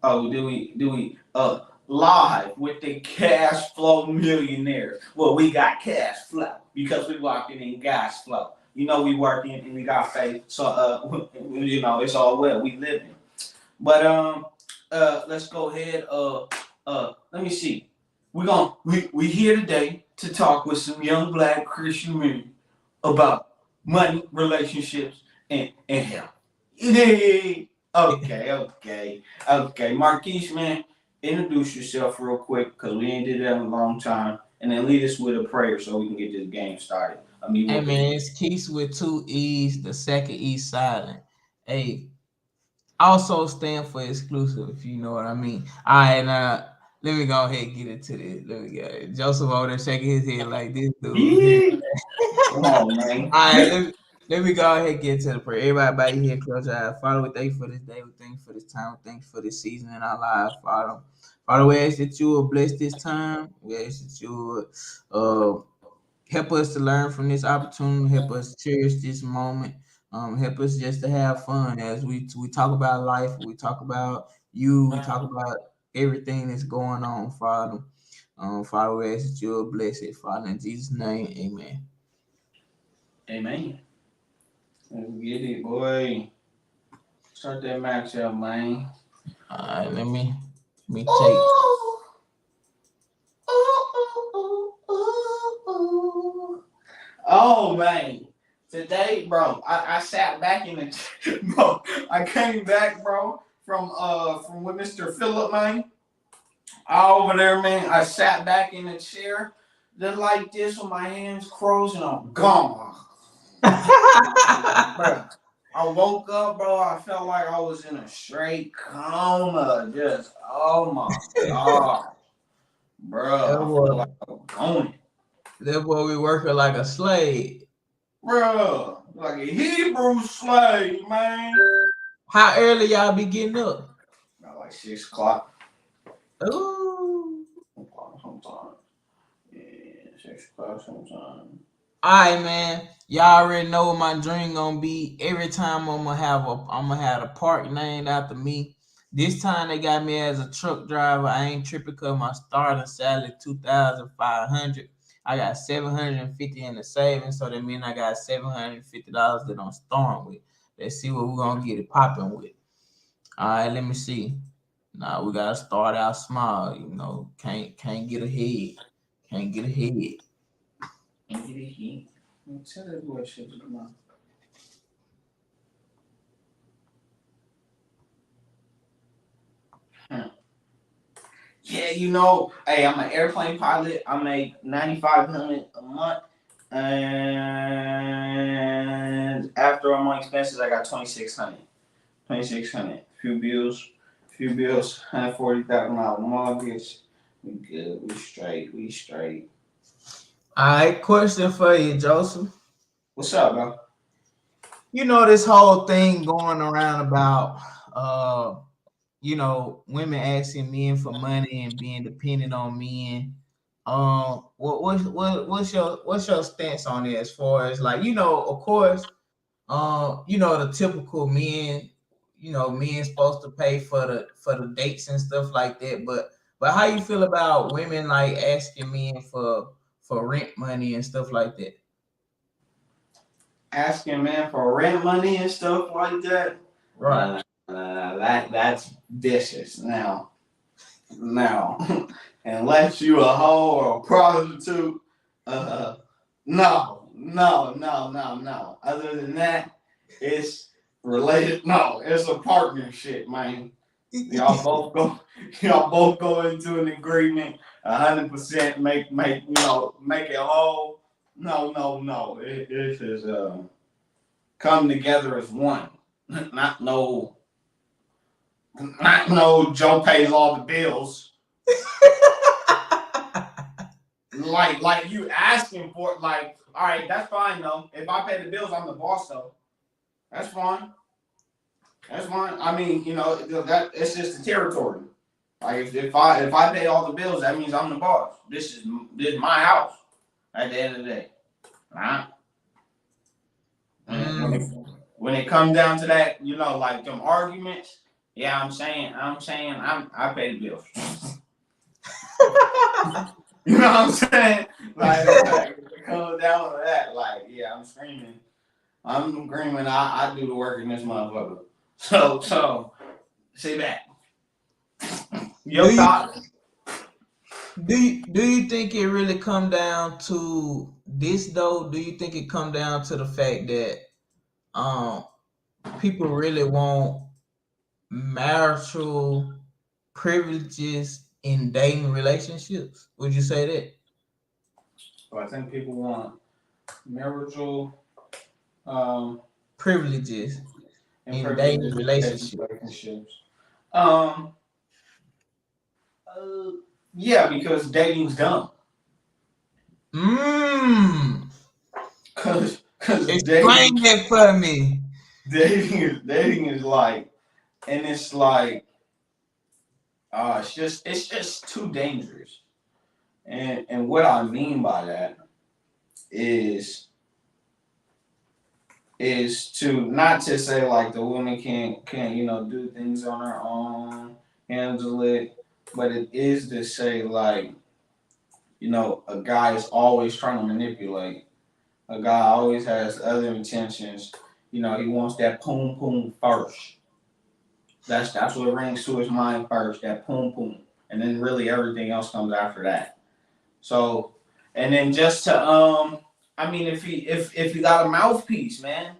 Oh, live with the cash flow millionaires. Well, we got cash flow because we walking in cash flow. You know we working and we got faith. So it's all well. We living. But let's go ahead. Let me see. We here today to talk with some young black Christian men about money, relationships, and health. Yay! Okay. Marquise, man, introduce yourself real quick because we ain't did that in a long time, and then lead us with a prayer so we can get this game started. I mean, Hey what the man, it's Keys with two E's, the second E silent. Hey, also stand for exclusive, if you know what I mean. All right, now let me go ahead and get into this. Let me go. Joseph over there shaking his head like this dude. yeah. Come on, man. All right, let me go ahead and get to the prayer. Everybody bow your head, close your eyes. Father, we thank you for this day. We thank you for this time. We thank you for this season in our lives, Father. Father, we ask that you will bless this time. We ask that you would help us to learn from this opportunity. Help us cherish this moment. Help us just to have fun as we talk about life. We talk about you. We talk about everything that's going on, Father. Father, we ask that you will bless it, Father. In Jesus' name, amen. Amen. Let's get it, boy. Start that match up, man. All right, let me take. Ooh, ooh. Oh man, today, bro, I sat back in the bro. I came back, bro, from with Mr. Phillip, man. All over there, man. I sat back in the chair, just like this, with my hands crossed, and I'm gone, bro. I woke up, bro. I felt like I was in a straight coma. Just, oh my god, bro. That I felt boy, like I was going, that boy, we working like a slave. bro, like a Hebrew slave, man. How early y'all be getting up? About like 6 o'clock. Ooh. Sometimes. Yeah, 6 o'clock sometimes. All right, man. Y'all already know what my dream gonna be. Every time I'm gonna have a park named after me. This time they got me as a truck driver. I ain't tripping cause my starting salary 2,500. I got 750 in the savings, so that means I got $750 that I'm starting with. Let's see what we're gonna get it popping with. All right, let me see. Now we gotta start out small. Can't get ahead. Can't get ahead. Into the heat. Tell that boy shit to come on. Hmm. Yeah, hey, I'm an airplane pilot. I make 9,500 a month, and after all my expenses, I got 2,600. 2,600. Few bills. 140,000 mortgage. We good. We straight. We straight. All right, question for you, Joseph. What's up, bro? You know this whole thing going around about women asking men for money and being dependent on men. What's your stance on it as far as like, of course, the typical men, men supposed to pay for the dates and stuff like that, but how you feel about women like asking men for rent money and stuff like that? Asking man for rent money and stuff like that. Right. That's vicious. Now, unless you a hoe or a prostitute, uh, no. Other than that, it's related. No, it's a partnership, man. Y'all both go. Y'all both go into an agreement. 100% make it whole. No. It is come together as one. Not no. Not no. Joe pays all the bills. Like you asking for it, like, all right, that's fine though. If I pay the bills, I'm the boss though. That's fine. That's fine. I mean, that it's just the territory. Like if I pay all the bills, that means I'm the boss. This is my house. At the end of the day, right? When it Mm. when it comes down to that, like them arguments, Yeah, I pay the bills. You know what I'm saying? Like it comes down to that. Like, yeah, I'm screaming. I'm screaming. I do the work in this motherfucker. So, sit back. Do Your you thoughts? do you think it really come down to this though? Do you think it come down to the fact that um people really want marital privileges in dating relationships? Would you say that? So I think people want marital um Privileges and in dating privileges in relationships. relationships. Um, uh, yeah, because dating's dumb. Mmm. Cause Explain that for me. dating is like, and it's like, it's just too dangerous. And what I mean by that is to not to say like the woman can't do things on her own, handle it, but it is to say like a guy is always trying to manipulate. A guy always has other intentions. He wants that poom poom first. That's what rings to his mind first. That poom poom, and then really everything else comes after that. So, and then just to I mean, if you got a mouthpiece, man,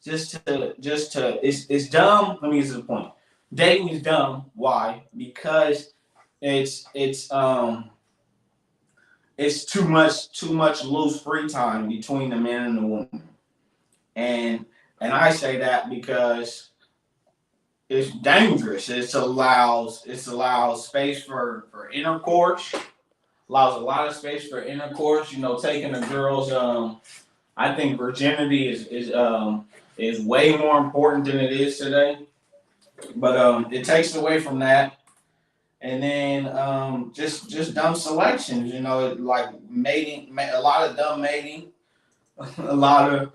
just to it's dumb. Let me get to the point. Dating is dumb. Why? Because it's it's too much loose free time between the man and the woman, and I say that because it's dangerous. It allows space for intercourse, allows a lot of space for intercourse. Taking a girl's I think virginity is way more important than it is today. But it takes away from that, and then just dumb selections. Like mating, a lot of dumb mating, a lot of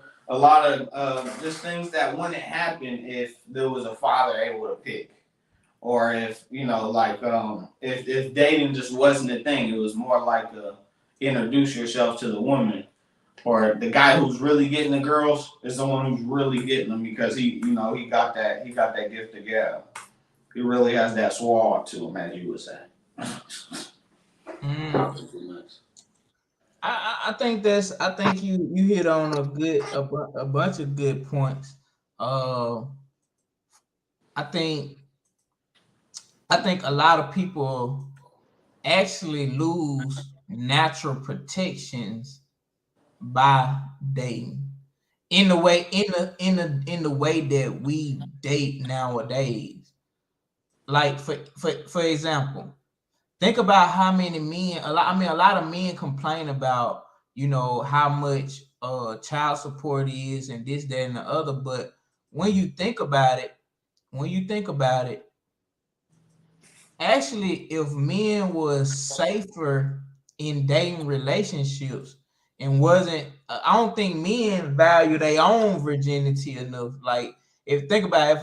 just things that wouldn't happen if there was a father able to pick. Or if like if dating just wasn't a thing, it was more like a introduce yourself to the woman, or the guy who's really getting the girls is the one who's really getting them because he got that gift of gab. He really has that swag to him, as you would say. Mm. I think you hit on a bunch of good points. Uh, I think I think a lot of people actually lose natural protections by dating in the way that we date nowadays. Like for example, think about how many men a lot of men complain about how much child support is and this, that, and the other. But when you think about it, when you think about it, actually, if men was safer in dating relationships and wasn't, I don't think men value their own virginity enough. Like, if think about it,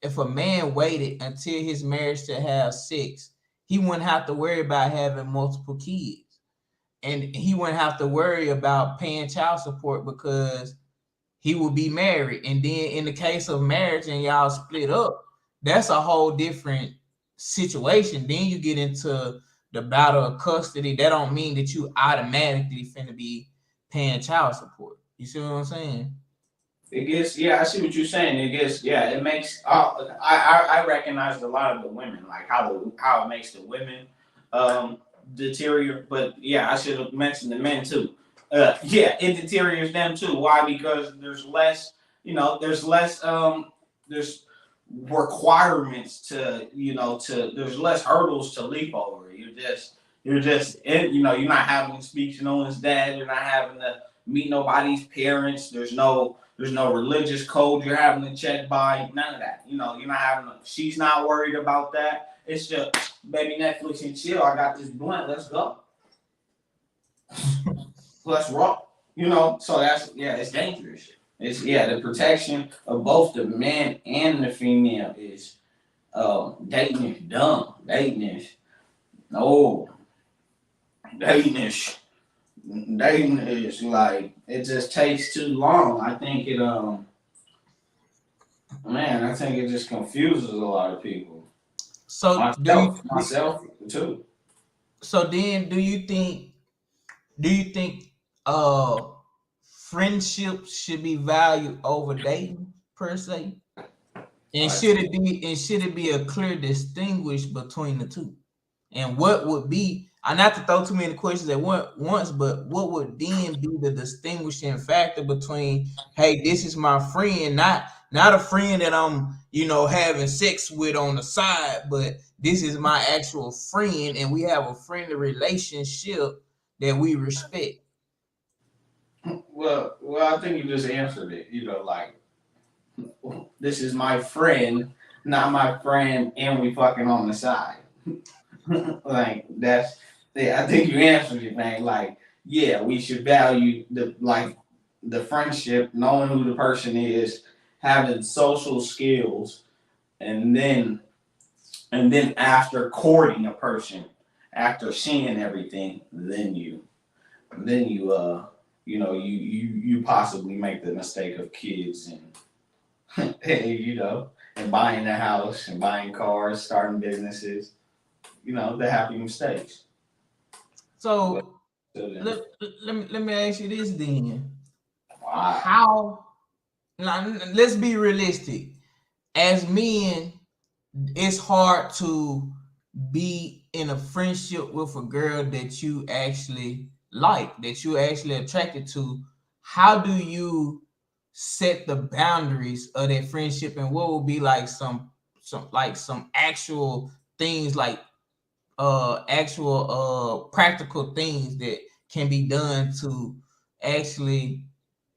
if a man waited until his marriage to have sex, he wouldn't have to worry about having multiple kids, and he wouldn't have to worry about paying child support because he would be married. And then in the case of marriage and y'all split up, that's a whole different situation. Then you get into the battle of custody. That don't mean that you automatically finna be paying child support. You see what I'm saying? It gets, yeah, I see what you're saying. It gets, yeah, it makes. I recognize a lot of the women, like how it makes the women deteriorate. But yeah, I should have mentioned the men too. Yeah, it deteriorates them too. Why? Because there's requirements there's less hurdles to leap over. You're not having to speak to no one's dad. You're not having to meet nobody's parents. There's no religious code you're having to check by. None of that. You're not having. She's not worried about that. It's just baby Netflix and chill. I got this blunt. Let's go. Let's rock. So that's, yeah. It's dangerous. It's, yeah. The protection of both the man and the female is Dating is dumb. No, dating is dating is like it just takes too long. I think it man, I think it just confuses a lot of people. So do you? Myself too. So then, Do you think uh friendship should be valued over dating per se? And I should it be a clear distinguish between the two? And what would be, I not to throw too many questions at once, but what would then be the distinguishing factor between, hey, this is my friend, not a friend that I'm, having sex with on the side, but this is my actual friend, and we have a friendly relationship that we respect. I think you just answered it. Like this is my friend, not my friend, and we fucking on the side. Like that's yeah, I think you answered it, man. Like, yeah, we should value the friendship, knowing who the person is, having social skills, and then after courting a person, after seeing everything, then you possibly make the mistake of kids and and buying a house and buying cars, starting businesses, the happy mistakes. But So so then, let me ask you this then. why? How, now, let's be realistic. As men, it's hard to be in a friendship with a girl that you actually like, that you actually attracted to. How do you set the boundaries of that friendship, and what would be like some actual things, like actual practical things that can be done to actually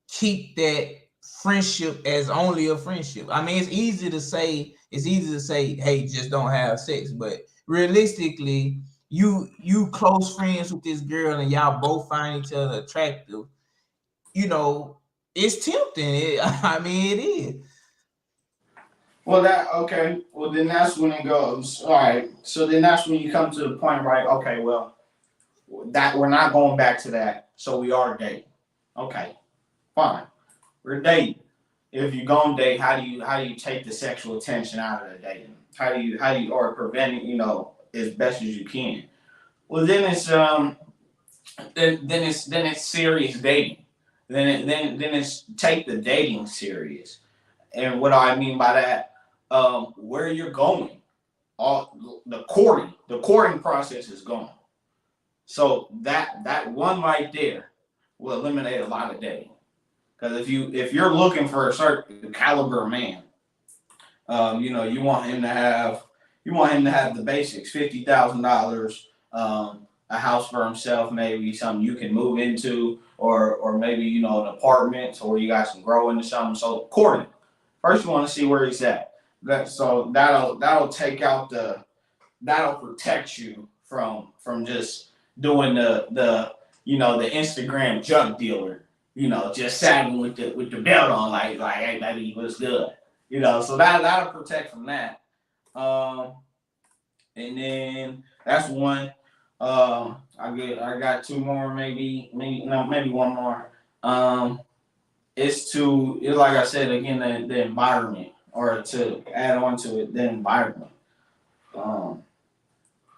keep that friendship as only a friendship? I mean, it's easy to say, hey, just don't have sex, but realistically, you close friends with this girl and y'all both find each other attractive, you know, it's tempting. I mean, it is. Well, that okay. Well, then that's when it goes. All right. So then that's when you come to the point, right? Okay. Well, that we're not going back to that. So we are dating. Okay. Fine. We're dating. If you go on date, how do you take the sexual tension out of the dating? How do you or prevent it? As best as you can. Well, then it's serious dating. Then it's take the dating serious. And what do I mean by that? Where you're going, all the courting process is gone. So that one right there will eliminate a lot of dating. Because if you're looking for a certain caliber man, you want him to have the basics, $50,000, a house for himself, maybe something you can move into, or maybe an apartment, or you guys can grow into something. So courting. First, you want to see where he's at. That'll take out that'll protect you from just doing the Instagram junk dealer. Just sagging with the belt on, like hey baby, what's good? So that'll protect from that. Um, and then that's one. I got two more, maybe no, maybe one more. Um, it's like I said again, the environment, or to add on to it, the environment. Um,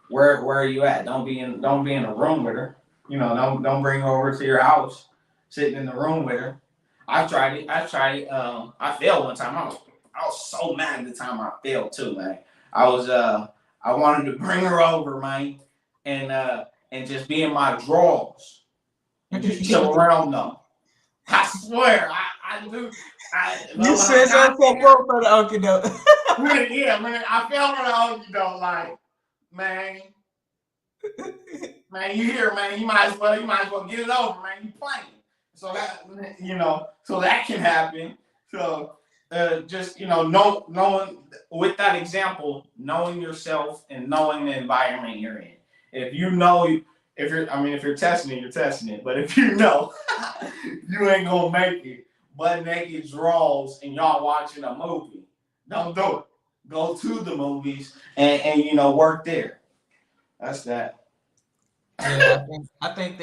where are you at? Don't be in a room with her. Don't bring her over to your house, sitting in the room with her. I tried it. I failed one time. I was so mad at the time I failed too, man. I was I wanted to bring her over, man, and just be in my drawers and just chill around them. I swear, I do. You But when I set got yourself up for the okie doke. there, yeah, man, I felt for the like, man, man, you here, man, you might as well get it over, man. You playing. So that can happen. So just knowing with that example, knowing yourself and knowing the environment you're in. If you know, if you're testing it, you're testing it. But if you know you ain't gonna make it, butt naked draws and y'all watching a movie, don't do it. go to the movies and work there. That's that. Yeah, I think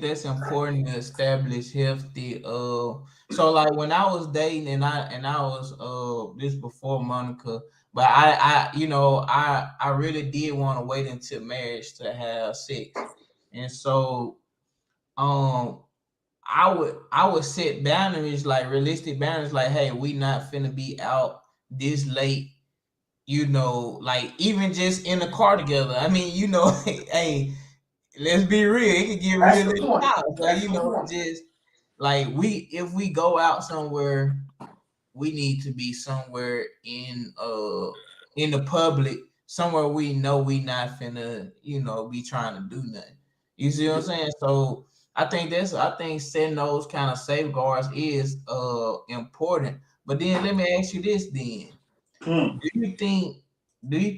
that's important to establish healthy. So like when I was dating and I was this before Monica, but I really did want to wait until marriage to have sex, and so um I would set boundaries, like realistic boundaries, like, hey, we not finna be out this late, like even just in the car together. I mean, hey, let's be real, it could get That's real the in the point. house. So, That's the point. just like if we go out somewhere, we need to be somewhere in the public, somewhere we know we not finna, be trying to do nothing. You see what I'm saying? So I think setting those kind of safeguards is important. But then let me ask you this then. Hmm. Do you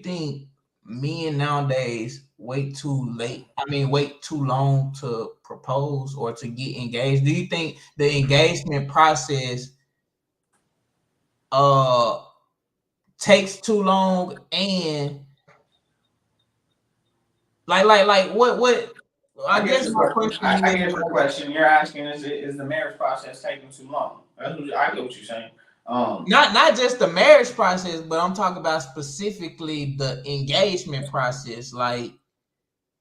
think men nowadays wait too late? I mean, wait too long to propose or to get engaged? Do you think the engagement process uh takes too long, and like what I I guess guess the my question. question I is guess the like, question you're asking is the marriage process taking too long? I get what you're saying. not just the marriage process, but I'm talking about specifically the engagement process. Like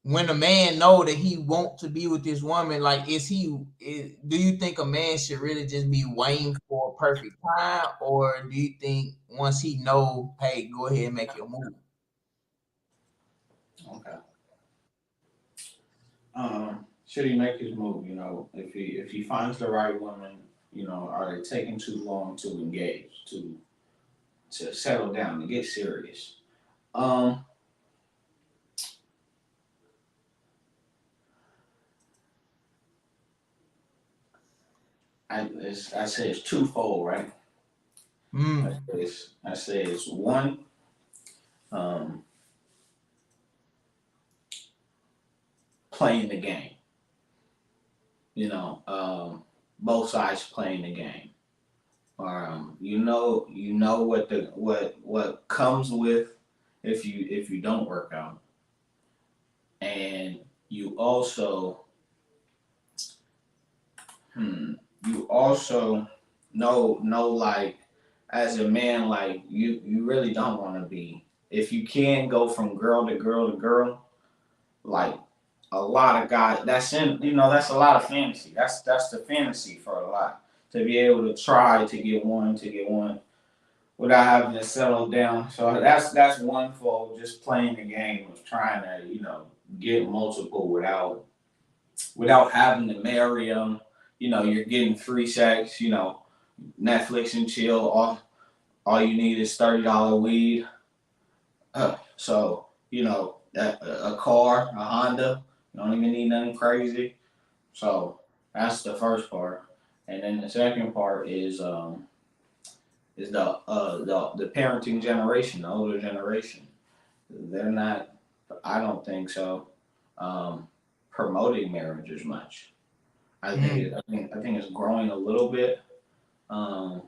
when a man know that he want to be with this woman, like do you think a man should really just be waiting for a perfect time, or do you think once he know, hey, go ahead and make your move? Okay. Should he make his move? If he finds the right woman, are they taking too long to engage, to settle down, to get serious? Um, I say it's twofold, right? Mm. I say it's one, um, playing the game. Both sides playing the game. You know what comes with if you don't work out, and you also hmm, you also know like as a man, like you really don't want to be, if you can go from girl to girl to girl, like a lot of guys, that's a lot of fantasy. That's the fantasy for a lot, to be able to try to get one without having to settle down. So that's one for just playing the game of trying to get multiple without having to marry them. You're getting free sex. Netflix and chill. All you need is $30 weed. So a car, a Honda. You don't even need nothing crazy. So that's the first part, and then the second part is the parenting generation, the older generation. They're not. I don't think so. Um, Promoting marriage as much. I think it's growing a little bit. Um,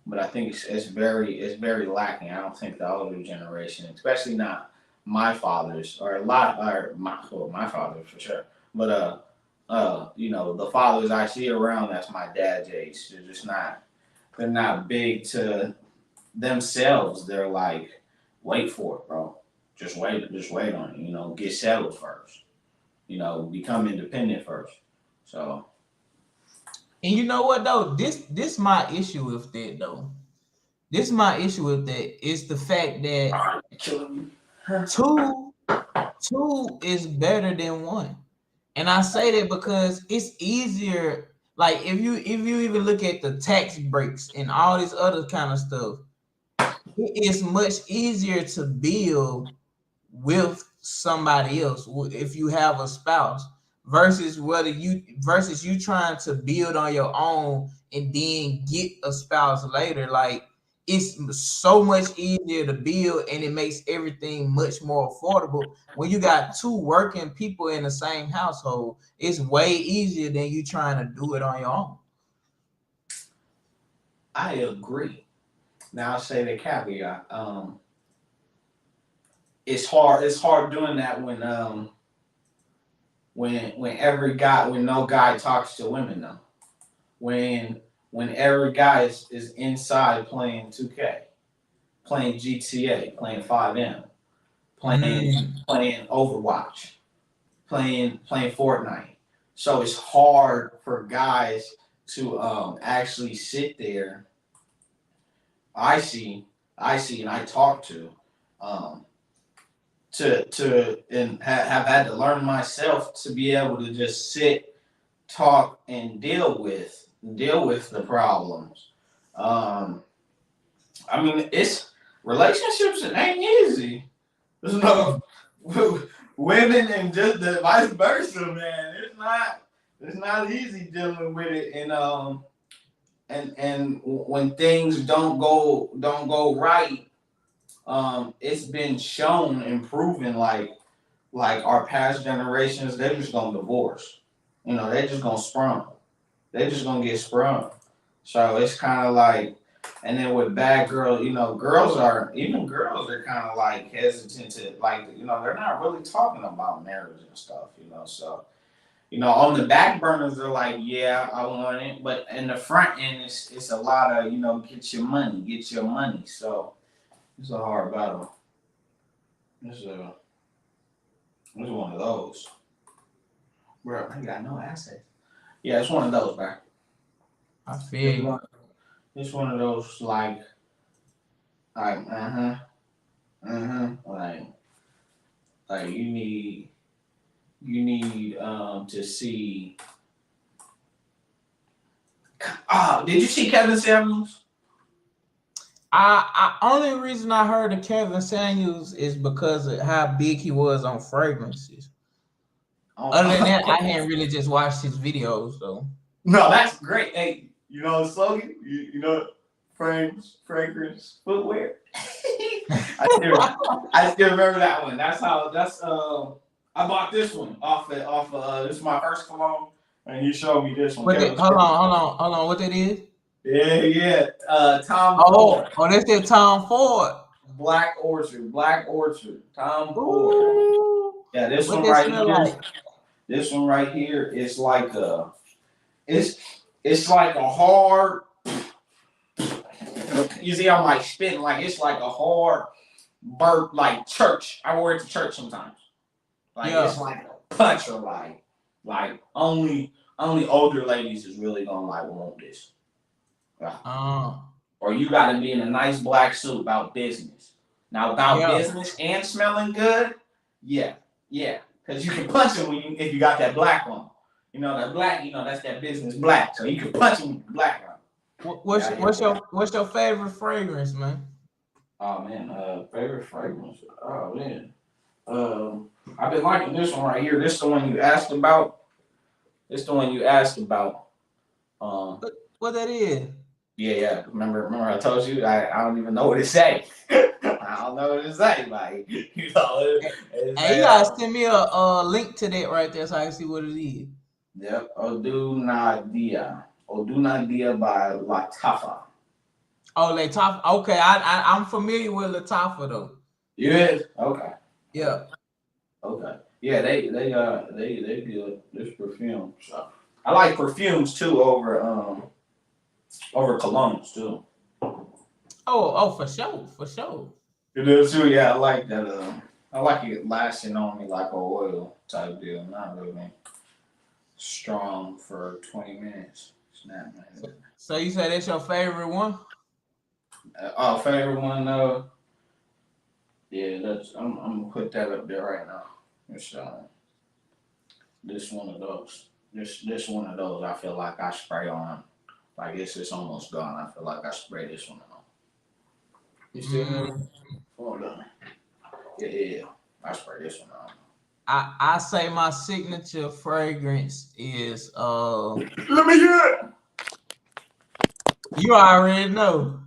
but I think it's very lacking. I don't think the older generation, especially not my fathers, or a lot, or my father for sure. But the fathers I see around, that's my dad's age. They're not big to themselves. They're like, wait for it, bro. Just wait on it. Get settled first. Become independent first. So And you know what though? This my issue with that though. This my issue with that is the fact that killing me. two two is better than one. And I say that because it's easier. Like if you even look at the tax breaks and all this other kind of stuff, it is much easier to build with somebody else if you have a spouse versus you trying to build on your own and then get a spouse later. Like it's so much easier to build, and it makes everything much more affordable when you got two working people in the same household. It's way easier than you trying to do it on your own. I agree. Now I'll say the caveat. It's hard. It's hard doing that when every guy when no guy talks to women though. When every guy is inside playing 2K, playing GTA, playing 5M, playing Overwatch, playing Fortnite. So it's hard for guys to actually sit there. I see, and I talk um, to and have had to learn myself to be able to just sit, talk, and deal with the problems. Um, I mean, it's relationships. It ain't easy. There's no women and just the vice versa, man. It's not easy dealing with it, and when things don't go right, it's been shown and proven like our past generations, they're just gonna divorce. You know, they're just gonna sprung. They're just gonna get sprung. So it's kind of like, and then with bad girls, you know, girls are kind of like hesitant to like, you know, they're not really talking about marriage and stuff, you know. So, you know, on the back burners, they're like, yeah, I want it, but in the front end, it's a lot of, you know, get your money, get your money. So it's a hard battle. It's a It's one of those. Bro, I ain't got no assets. Yeah, it's one of those, bro. I feel It's one of those like you need to see. Did you see Kevin Samuels? I only reason I heard of Kevin Samuels is because of how big he was on fragrances. Other than that, I hadn't really just watched his videos though. No, that's great. Hey, you know the slogan? You know fragrance footwear. I still remember that one. That's I bought this one off this is my first cologne, and he showed me this one. Hold on. What that is? Yeah. Tom Ford. Ford. That's that Tom Ford. Black Orchard. Tom Ford. Yeah, this one right here. Like? This one right here is like it's like a hard. You see, I'm like spitting like it's like a hard burp, like church. I wear it to church sometimes. Like it's like a puncher, like only older ladies is really gonna like want this. Or you gotta be in a nice black suit about business. Now about business and smelling good, yeah. Because you can punch them if you got that black one. You know that black, you know that's that business black. So you can punch them with the black one. What's your favorite fragrance, man? Oh man, favorite fragrance. Oh man. I've been liking this one right here. This is the one you asked about. What that is? Yeah. Remember I told you I don't even know what to say. I don't know what to say. Like, you know. Hey, you gotta send me a link to that right there so I can see what it is. Yep. Oduna Dia by Latafa. Oh, Latafa. Okay, I'm familiar with Latafa though. You is? Okay. Yeah. Okay. Yeah, they good. This perfume. So I like perfumes too over colognes too. Oh, for sure. It is too. Yeah, I like that. I like it lasting on me like a oil type deal. Not really strong for 20 minutes. Snap, man. So you say that's your favorite one? Favorite one though. Yeah, I'm gonna put that up there right now. It's this one of those. This one of those. I feel like I spray on. Like it's almost gone. I feel like I spray this one on. You still there? Hold on. Yeah. I spray this one on. I say my signature fragrance is Let me hear it. You already know.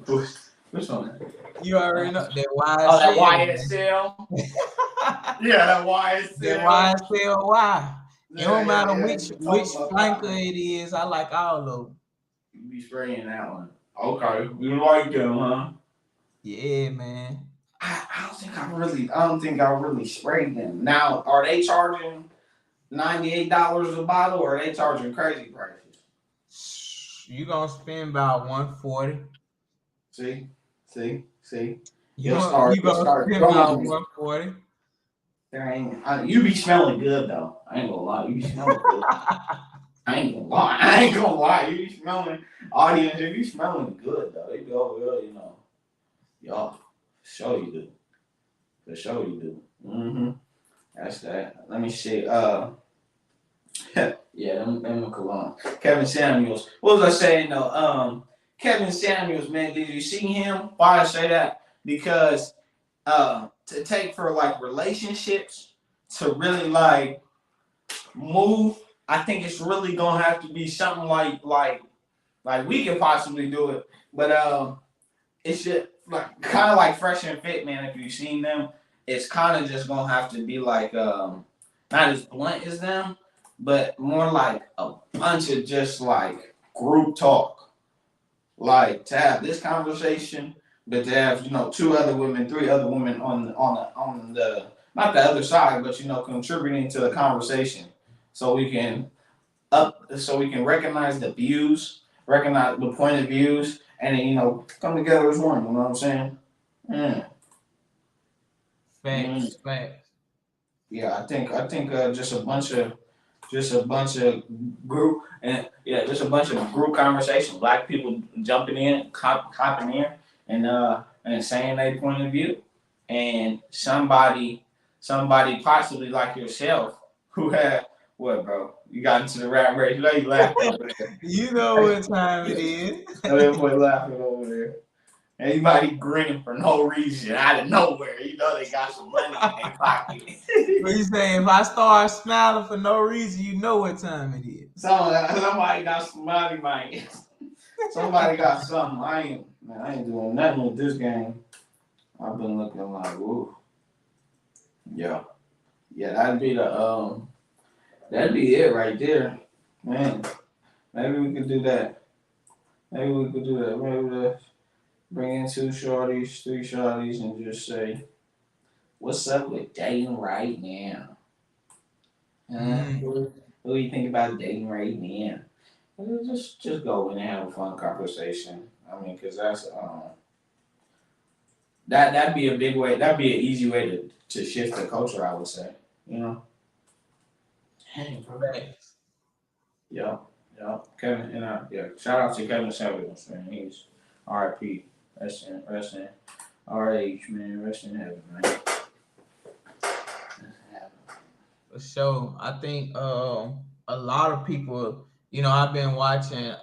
Which one? You already know that YSL. Oh, that YSL. Yeah, that YSL. That YSL Y. It don't matter which flanker it is. I like all of them. You be spraying that one Okay, you like them, huh? Yeah, man. I don't think I really sprayed them. Now, are they charging $98 a bottle, or are they charging crazy prices? You gonna spend about 140. See, see. You You'll gonna start, you you'll gonna start spend showing about me. 140. You be smelling good though. I ain't gonna lie, you be smelling good. I ain't gonna lie. You be smelling, audience, you be smelling good though. You go real, y'all. For sure you do. For sure you do. That's that. Let me see. Yeah, them cologne. Kevin Samuels. What was I saying though? Kevin Samuels, man, did you see him? Why I say that? Because to take for like relationships to really like move, I think it's really gonna have to be something like we can possibly do it, but it's just like kind of like Fresh and Fit, man. If you've seen them, it's kind of just gonna have to be like not as blunt as them, but more like a bunch of just like group talk, like to have this conversation, but to have two other women, three other women on the not the other side, but contributing to the conversation, so we can recognize the views, recognize the point of views, and then come together as one. You know what I'm saying? Mm. Mm. Facts. Yeah, I think just a bunch of group and yeah, just a bunch of group conversation. Black people jumping in, hopping in, and saying their point of view, and somebody possibly like yourself who had what, bro? You got into the rap race. You know you laughing over there. You know what time it is. That boy laughing over there. Anybody grinning for no reason out of nowhere, they got some money in their pocket. What you saying? If I start smiling for no reason, you know what time it is. Somebody got some money, man. Somebody got something. I ain't doing nothing with this game. I've been looking like, ooh, yeah, yeah. That'd be it right there, man. Maybe we could do that. Maybe we could do that. Maybe let's bring in two shorties, three shorties, and just say, "What's up with dating right now? Mm. What do you think about dating right now?" Just go in and have a fun conversation. I mean, because that'd be a big way. That'd be an easy way to shift the culture. I would say. You know. Hey, bro. Facts. Yeah, yeah. Kevin and yeah. Shout out to Kevin Samuels, man. He's R.I.P. Rest in R.H. man. Rest in heaven, man. For sure. I think a lot of people, I've been watching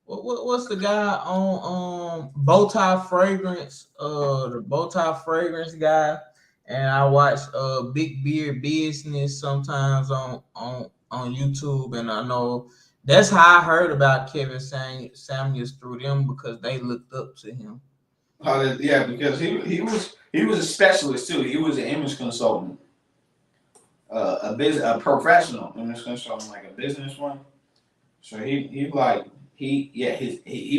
what's the guy on Bowtie Fragrance, the Bowtie Fragrance guy, and I watch Big Beard Business sometimes on YouTube, and I know that's how I heard about Kevin Samuels through them because they looked up to him. Yeah, because he was a specialist too. He was an image consultant, a professional image consultant, like a business one. So he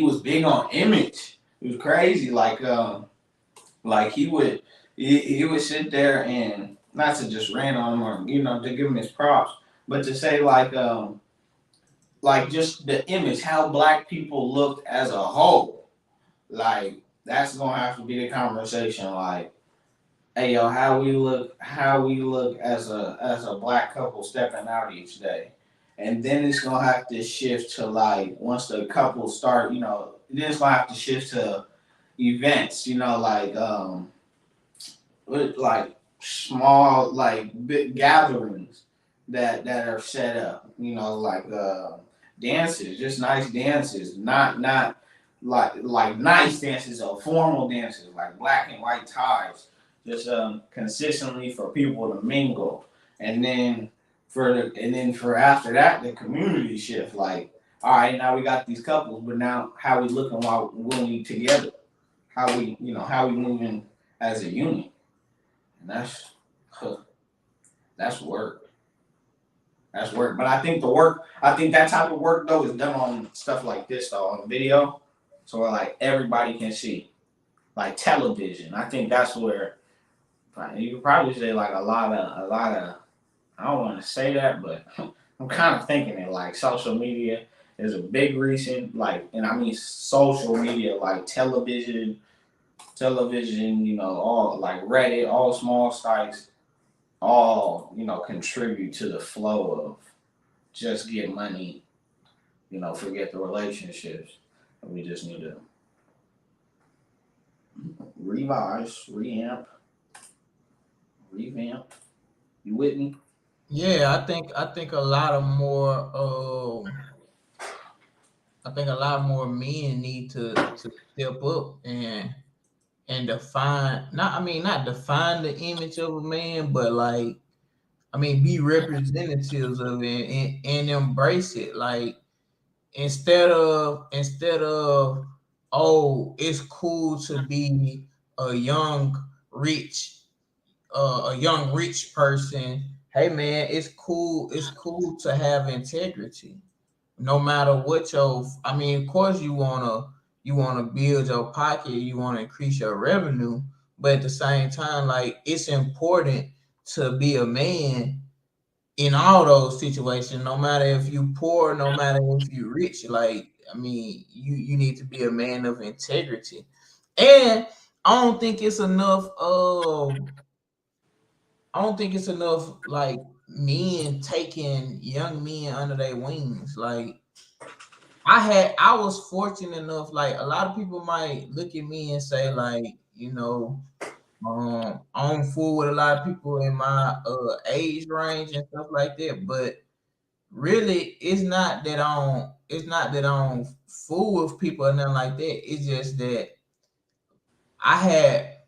was big on image. It was crazy. Like he would sit there and not to just rant on him or to give him his props, but to say like just the image, how black people looked as a whole. Like that's gonna have to be the conversation. Like, hey yo, how we look as a black couple stepping out each day. And then it's gonna have to shift to like once the couple start, then it's gonna have to shift to events, with like small like big gatherings that are set up, like dances, just nice dances, not like nice dances or formal dances, like black and white ties, just consistently for people to mingle, and then for after that the community shift, like all right, now we got these couples, but now how we looking while when we together, how we moving as a unit, and that's work. That's work. But I think that type of work though is done on stuff like this though, on video. So where like everybody can see. Like television. I think that's where you could probably say like a lot of I don't want to say that, but I'm kind of thinking it like social media is a big reason, like, and I mean social media, like television, you know, all like Reddit, all small sites, all, you know, contribute to the flow of just get money, you know, forget the relationships. We just need to revise, revamp. You with me? Yeah, I think a lot of more I think a lot more men need to step up and define, not, I mean, not define the image of a man, but like, I mean, be representatives of it and embrace it. Like, instead of oh, it's cool to be a young rich a young rich person. Hey man, it's cool to have integrity. No matter what your, I mean, of course you wanna build your pocket, you wanna increase your revenue, but at the same time, like, it's important to be a man in all those situations, no matter if you poor, no matter if you rich. Like, I mean, you need to be a man of integrity. And I don't think it's enough I don't think it's enough like men taking young men under their wings. Like, I was fortunate enough, like a lot of people might look at me and say, like, you know, I'm fool with a lot of people in my age range and stuff like that. But really, it's not that I don't fool with people or nothing like that. It's just that I had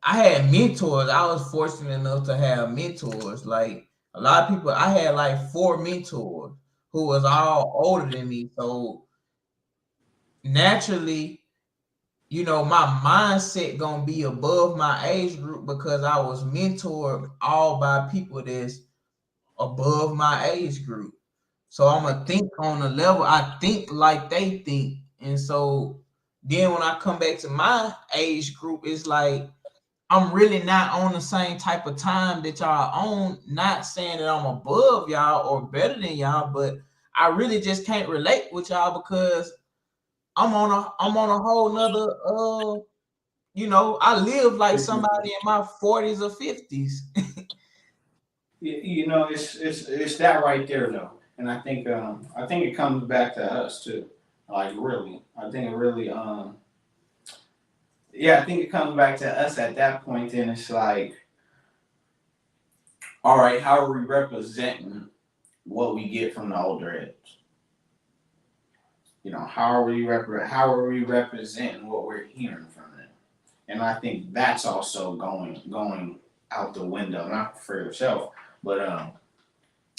I had mentors. I was fortunate enough to have mentors. Like, a lot of people, I had like four mentors who was all older than me. So naturally, you know, my mindset gonna be above my age group because I was mentored all by people that's above my age group. So I'm gonna think on a level I think like they think. And so then when I come back to my age group, it's like I'm really not on the same type of time that y'all on. Not saying that I'm above y'all or better than y'all, but I really just can't relate with y'all because I'm on a whole nother you know, I live like somebody in my 40s or 50s. You know, it's that right there though, and I think it comes back to us too. Like really, I think it really yeah, I think it comes back to us at that point. And it's like, all right, how are we representing what we get from the older age? You know, how are we representing what we're hearing from them? And I think that's also going out the window, not for yourself, but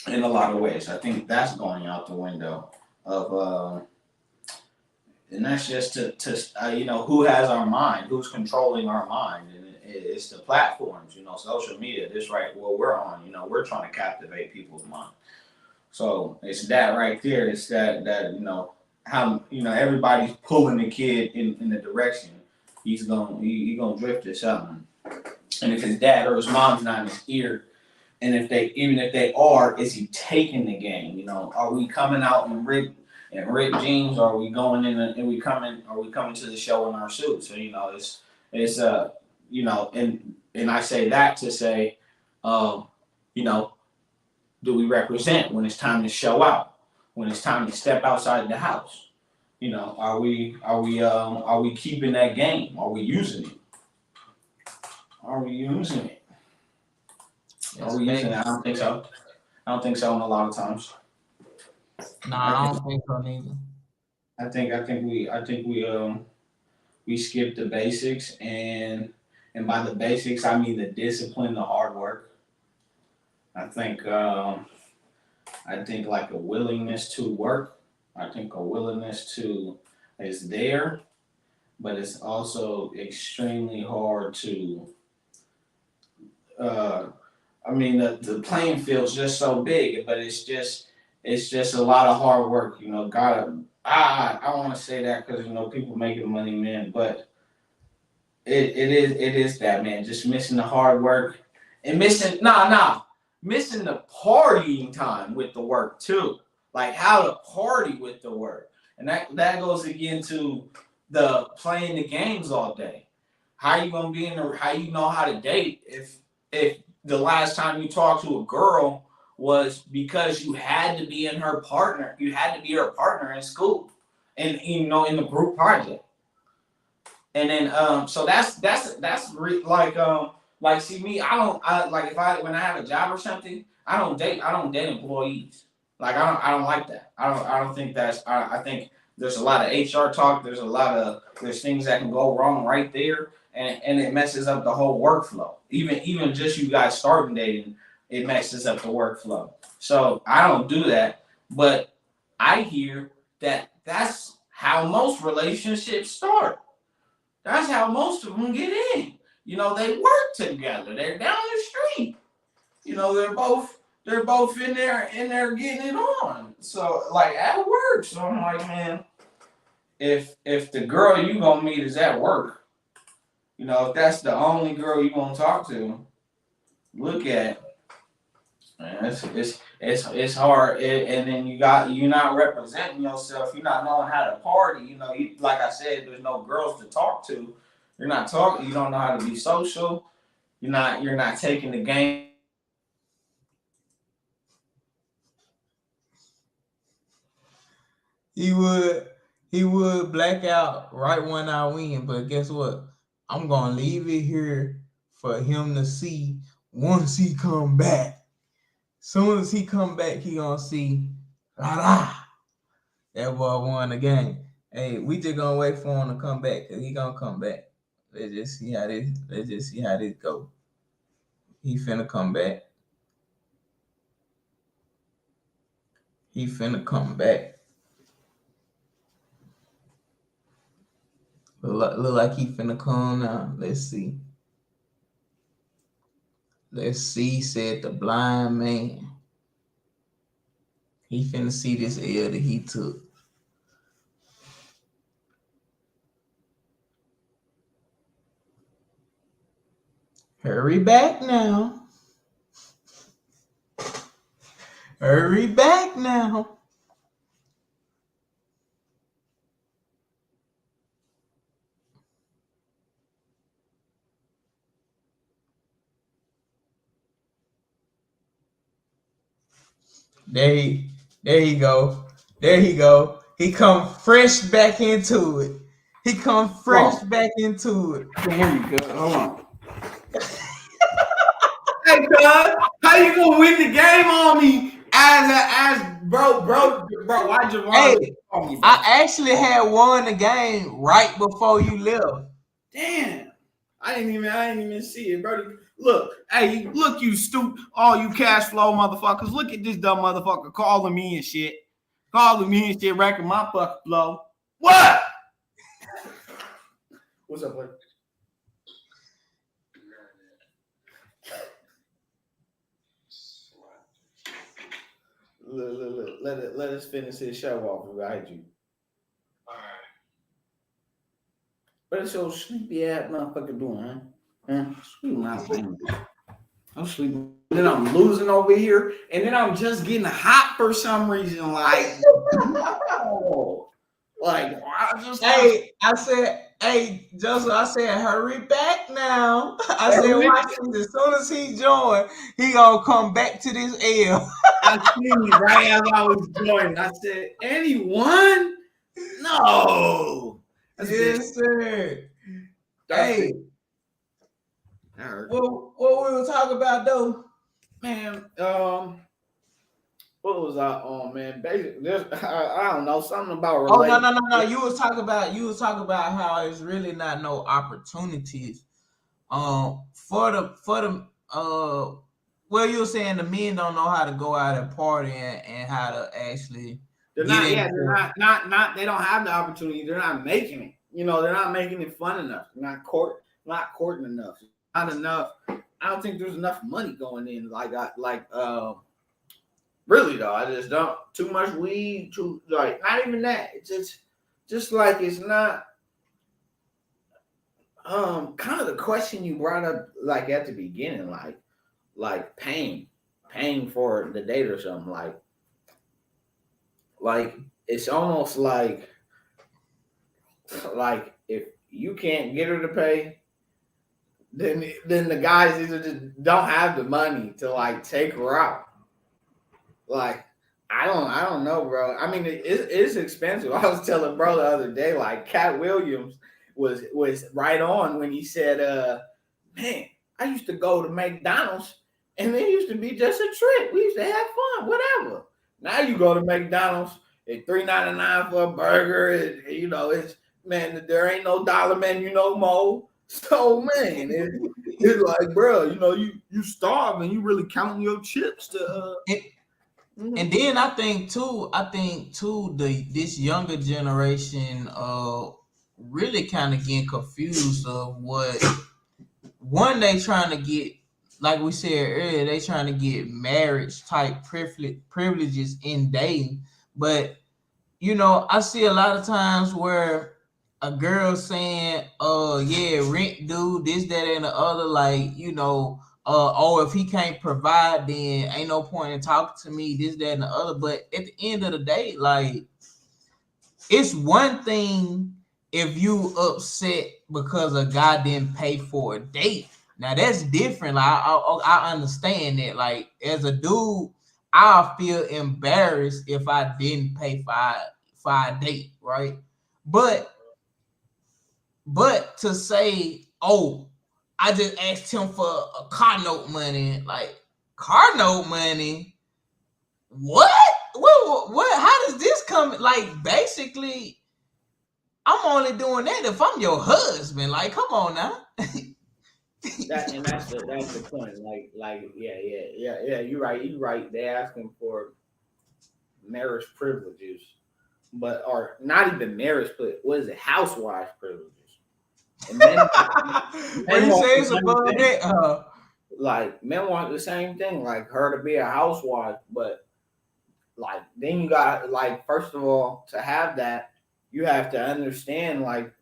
in a lot of ways. I think that's going out the window of and that's just to you know, who has our mind, who's controlling our mind, and it's the platforms, you know, social media. This right, what we're on, you know, we're trying to captivate people's mind. So it's that right there. It's that you know how, you know, everybody's pulling the kid in the direction he gonna drift or something. And if his dad or his mom's not in his ear, and if they, even if they are, is he taking the game? You know, are we coming out in ripped jeans, or are we going in and are we coming to the show in our suits? So, you know, it's you know, and I say that to say, you know, do we represent when it's time to show out, when it's time to step outside the house? You know, are we keeping that game? Are we using it? Are we using it? Are That's we using it? facts. I don't think so. I don't think so. In a lot of times, I Nah, I think don't think so neither. I think we skip the basics, and by the basics I mean the discipline, the hard work. I think I think like a willingness to work. I think a willingness to is there, but it's also extremely hard to uh, I mean, the playing field's just so big, but it's just a lot of hard work. You know, I want to say that because people making money, man, but it is that, man. Just missing the hard work and missing the partying time with the work too. Like how to party with the work, and that goes again to the playing the games all day. How you gonna be how you know how to date if the last time you talked to a girl was because you had to be her partner in school, and in the group project. And then so like see me, I like when I have a job or something, I don't date employees. Like I don't like that. I don't think I think there's a lot of HR talk, there's things that can go wrong right there, and it messes up the whole workflow. Even just you guys starting dating, it messes up the workflow. So I don't do that, but I hear that that's how most relationships start. That's how most of them get in. They work together. They're down the street. They're both in there getting it on. So like at work. So I'm like, man, if the girl you gonna meet is at work, if that's the only girl you gonna talk to, look at, man, it's hard. And then you're not representing yourself. You're not knowing how to party. Like I said, there's no girls to talk to. You're not talking. You don't know how to be social. You're not taking the game. He would black out right when I win, but guess what? I'm gonna leave it here for him to see once he come back. Soon as he come back, he gonna see that boy won the game. Hey, we just gonna wait for him to come back, cause he gonna come back. Let's just see how this go. He finna come back. He finna come back. Look like he finna come now. Let's see. Let's see, said the blind man. He finna see this L that he took. Hurry back now. Hurry back now. There he go. There he go. He come fresh back into it. He come fresh back into it. I can hear you, good. Hold on. Hey, cuz, how you gonna win the game on me? Bro, why Javon? Hey, I actually had won the game right before you left. Damn. I didn't even see it, bro. Look, you stupid, all you cash flow motherfuckers. Look at this dumb motherfucker calling me and shit. Wrecking my fucking flow. What? What's up, buddy? Look. Let us finish this show off without you. All right. What is your sleepy ass motherfucker doing, huh? Sleeping out, man. I'm sleeping. Then I'm losing over here, and then I'm just getting hot for some reason. Like, I said, hey, Joseph, I said, hurry back now. I said, watch this. As soon as he joined, he gonna come back to this L. I seen you right as I was joining. I said, anyone? No. Yes, sir. Hey. What we were talking about though? Man, what was I on, man? Basically, I don't know, something about relationship. Oh no. You was talking about how it's really not no opportunities. For the well, you were saying the men don't know how to go out and party and how to actually. They're not. They don't have the opportunity. They're not making it. They're not making it fun enough. They're not courting enough. Not enough I don't think there's enough money going in. Really though, I just don't too much weed. Too like not even that. It's just like it's not. Kind of the question you brought up like at the beginning, like paying for the date or something like it's almost like if you can't get her to pay, then the guys either just don't have the money to like take her out. Like I don't know, bro. I mean it's expensive. I was telling bro the other day, like Cat Williams was right on when he said, man, I used to go to McDonald's and it used to be just a trip. We used to have fun, whatever. Now you go to McDonald's at $3.99 for a burger, and you know it's man, there ain't no dollar menu no more. So man, it's like, bro, you know, you starve and you really counting your chips to And then I think too, this younger generation really kind of getting confused of what one they trying to get, like we said earlier, they trying to get marriage type privileges in dating. But you know, I see a lot of times where a girl saying, yeah, rent due, this, that, and the other, like, you know, oh, if he can't provide, then ain't no point in talking to me, this, that, and the other. But at the end of the day, like, it's one thing if you upset because a guy didn't pay for a date. Now that's different. Like, I understand that. Like, as a dude, I feel embarrassed if I didn't pay for a date, right? But to say, oh, I just asked him for a car note money, like car note money. What? What? How does this come? Like, basically, I'm only doing that if I'm your husband. Like, come on now. that's the point. Yeah. You're right. They asking for marriage privileges, but or not even marriage, but what is it? Housewife privileges. And men, When men you want say the it's same above thing. that, Like men want the same thing, like her to be a housewife, but like then you got like first of all to have that you have to understand like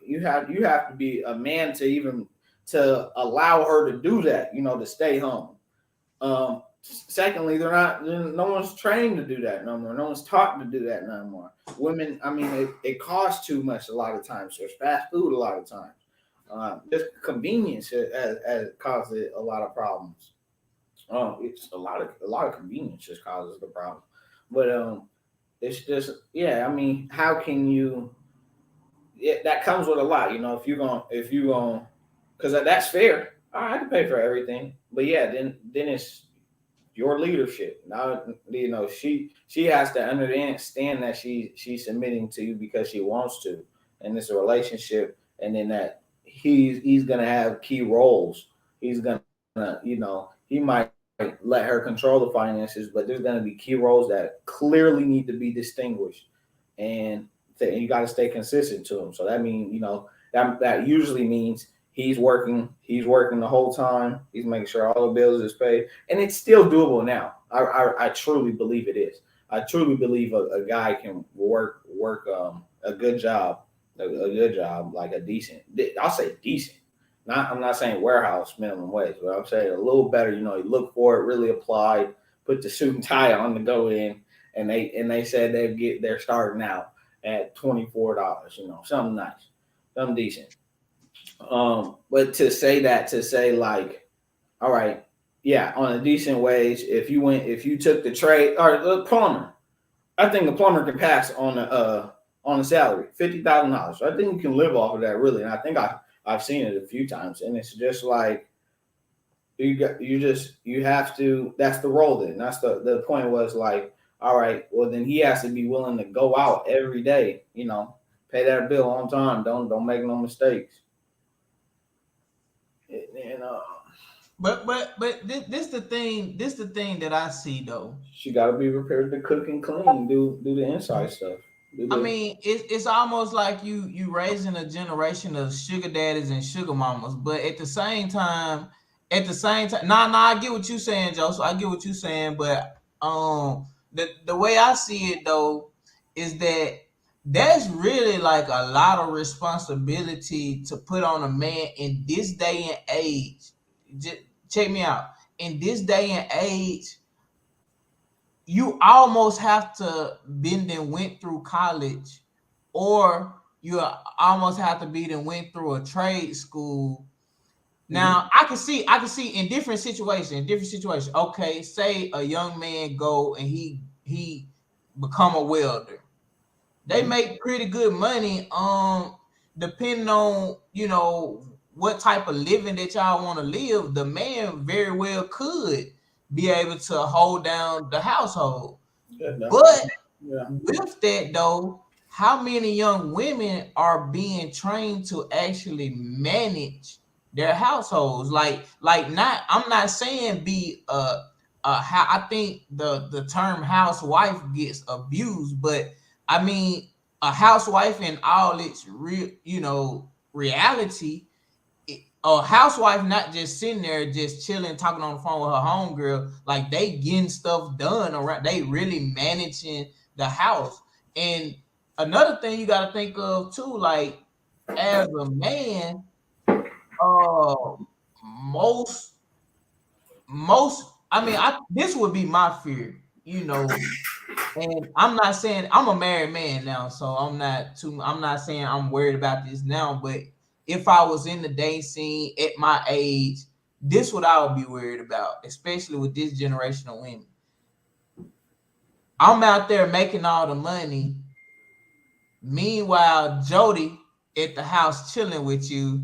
you have to be a man to even to allow her to do that, you know, to stay home. Secondly, no one's trained to do that no more, no one's taught to do that no more. Women, I mean, it costs too much a lot of times. There's fast food a lot of times. Just convenience has caused a lot of problems. It's a lot of convenience just causes the problem. But it's just yeah. I mean, how can you? That comes with a lot, you know. If you going, because that's fair. I can pay for everything, but yeah, then it's your leadership. Now you know she has to understand that she's submitting to you because she wants to, and it's a relationship, and then that he's gonna have key roles. He's gonna he might let her control the finances, but there's gonna be key roles that clearly need to be distinguished, and you got to stay consistent to him. So that means that usually means he's working the whole time. He's making sure all the bills is paid, and it's still doable now. I truly believe it is. I truly believe a guy can work a good job, a good job, like a decent. I'll say decent. I'm not saying warehouse minimum wage, but I'm saying a little better. You know, you look for it, really apply, put the suit and tie on to go in, and they said they're starting out at $24. You know, something nice, something decent. But to say like, all right, yeah, on a decent wage, if you took the trade or the plumber, I think the plumber can pass on a salary $50,000. I think you can live off of that really, and I think I've seen it a few times, and it's just like you have to. That's the role. Then that's the point was like, all right, well then he has to be willing to go out every day. You know, pay that bill on time. Don't make no mistakes. And but this the thing. This the thing that I see though. she got to be prepared to cook and clean, do the inside stuff. I mean, it's almost like you raising a generation of sugar daddies and sugar mamas, but at the same time, at the same time, I get what you're saying, Joseph. I get what you're saying, but the way I see it though is that that's really like a lot of responsibility to put on a man in this day and age. Just check me out. In this day and age, you almost have to been and went through college, or you almost have to be and went through a trade school. Now I can see in different situations. Okay, say a young man go and he become a welder. They make pretty good money. Depending on what type of living that y'all want to live, the man very well could be able to hold down the household. But with that though, how many young women are being trained to actually manage their households? Not, I'm not saying be how I think the term housewife gets abused, but I mean a housewife in all its reality. A housewife not just sitting there just chilling talking on the phone with her homegirl, like they getting stuff done around, they really managing the house. And another thing you got to think of too, like as a man, uh most I mean, this would be my fear, and I'm not saying I'm a married man now, so I'm not saying I'm worried about this now, but if I was in the dating scene at my age, this what I would be worried about, especially with this generation of women. I'm out there making all the money. Meanwhile, Jody at the house chilling with you.